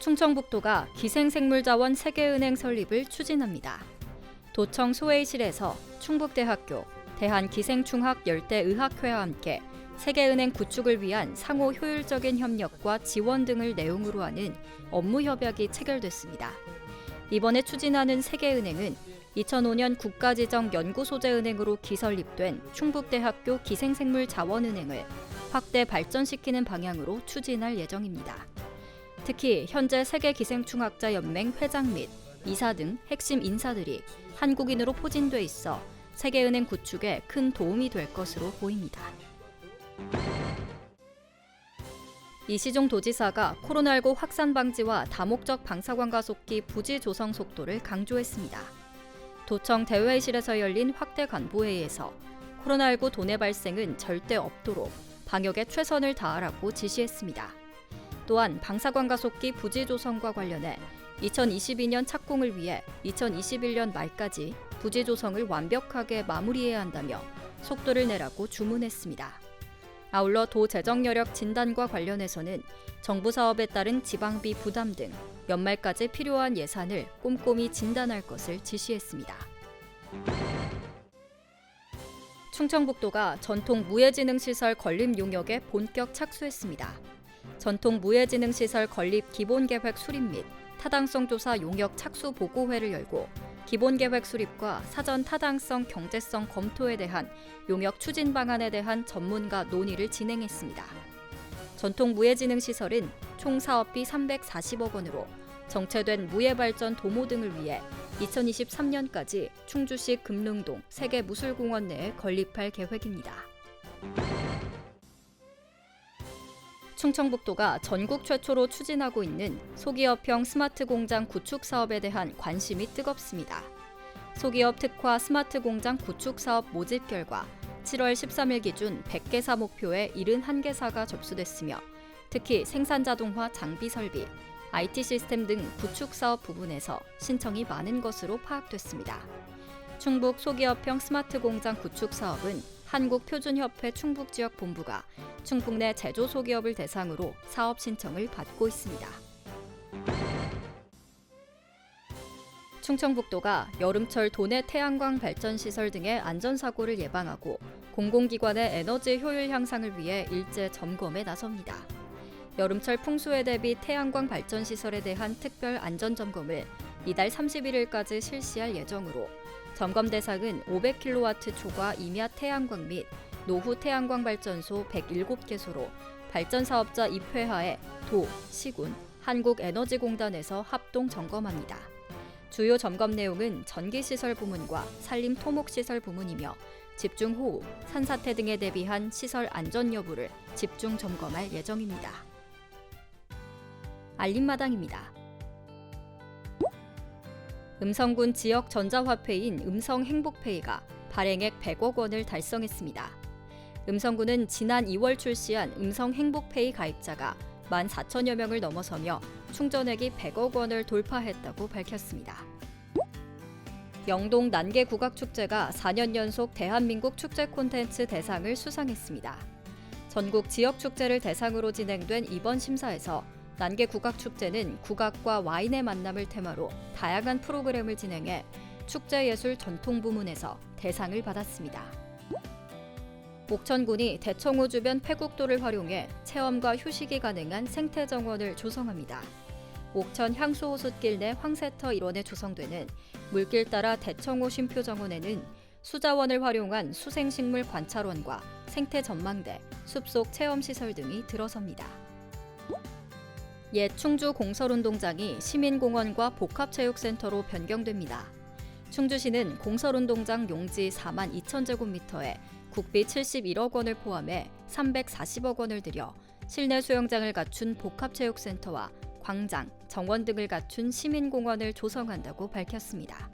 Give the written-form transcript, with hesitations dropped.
충청북도가 기생생물자원 세계은행 설립을 추진합니다. 도청 소회의실에서 충북대학교, 대한기생충학 열대의학회와 함께 세계은행 구축을 위한 상호 효율적인 협력과 지원 등을 내용으로 하는 업무 협약이 체결됐습니다. 이번에 추진하는 세계은행은 2005년 국가지정연구소재은행으로 기설립된 충북대학교 기생생물자원은행을 확대 발전시키는 방향으로 추진할 예정입니다. 특히 현재 세계기생충학자연맹 회장 및 이사 등 핵심 인사들이 한국인으로 포진돼 있어 세계은행 구축에 큰 도움이 될 것으로 보입니다. 이시종 도지사가 코로나19 확산 방지와 다목적 방사광가속기 부지 조성 속도를 강조했습니다. 도청 대회의실에서 열린 확대 간부회의에서 코로나19 도내 발생은 절대 없도록 방역에 최선을 다하라고 지시했습니다. 또한 방사광가속기 부지 조성과 관련해 2022년 착공을 위해 2021년 말까지 부지 조성을 완벽하게 마무리해야 한다며 속도를 내라고 주문했습니다. 아울러 도 재정 여력 진단과 관련해서는 정부 사업에 따른 지방비 부담 등 연말까지 필요한 예산을 꼼꼼히 진단할 것을 지시했습니다. 충청북도가 전통 무예지능시설 건립 용역에 본격 착수했습니다. 전통 무예지능시설 건립 기본계획 수립 및 타당성 조사 용역 착수 보고회를 열고 기본계획 수립과 사전 타당성 경제성 검토에 대한 용역 추진 방안에 대한 전문가 논의를 진행했습니다. 전통 무예지능시설은 총 사업비 340억 원으로 정체된 무예발전 도모 등을 위해 2023년까지 충주시 금능동 세계무술공원 내에 건립할 계획입니다. 충청북도가 전국 최초로 추진하고 있는 소기업형 스마트 공장 구축 사업에 대한 관심이 뜨겁습니다. 소기업 특화 스마트 공장 구축 사업 모집 결과 7월 13일 기준 100개사 목표에 71개사가 접수됐으며 특히 생산 자동화 장비 설비, IT 시스템 등 구축 사업 부분에서 신청이 많은 것으로 파악됐습니다. 충북 소기업형 스마트 공장 구축 사업은 한국표준협회 충북지역본부가 충북 내 제조소기업을 대상으로 사업 신청을 받고 있습니다. 충청북도가 여름철 도내 태양광 발전시설 등의 안전사고를 예방하고 공공기관의 에너지 효율 향상을 위해 일제 점검에 나섭니다. 여름철 풍수에 대비 태양광 발전시설에 대한 특별 안전점검을 이달 31일까지 실시할 예정으로 점검 대상은 500kW 초과 임야 태양광 및 노후 태양광 발전소 107개소로 발전 사업자 입회하에 도, 시군, 한국에너지공단에서 합동 점검합니다. 주요 점검 내용은 전기시설 부문과 산림토목시설 부문이며 집중호우, 산사태 등에 대비한 시설 안전 여부를 집중 점검할 예정입니다. 알림마당입니다. 음성군 지역 전자화폐인 음성행복페이가 발행액 100억 원을 달성했습니다. 음성군은 지난 2월 출시한 음성행복페이 가입자가 14,000여 명을 넘어서며 충전액이 100억 원을 돌파했다고 밝혔습니다. 영동 난개국악축제가 4년 연속 대한민국 축제 콘텐츠 대상을 수상했습니다. 전국 지역축제를 대상으로 진행된 이번 심사에서 난개국악축제는 국악과 와인의 만남을 테마로 다양한 프로그램을 진행해 축제예술 전통 부문에서 대상을 받았습니다. 옥천군이 대청호 주변 폐국도를 활용해 체험과 휴식이 가능한 생태정원을 조성합니다. 옥천 향수호숫길 내 황새터 일원에 조성되는 물길 따라 대청호 쉼표정원에는 수자원을 활용한 수생식물 관찰원과 생태전망대, 숲속 체험시설 등이 들어섭니다. 옛 충주 공설운동장이 시민공원과 복합체육센터로 변경됩니다. 충주시는 공설운동장 용지 42,000제곱미터에 국비 71억 원을 포함해 340억 원을 들여 실내 수영장을 갖춘 복합체육센터와 광장, 정원 등을 갖춘 시민공원을 조성한다고 밝혔습니다.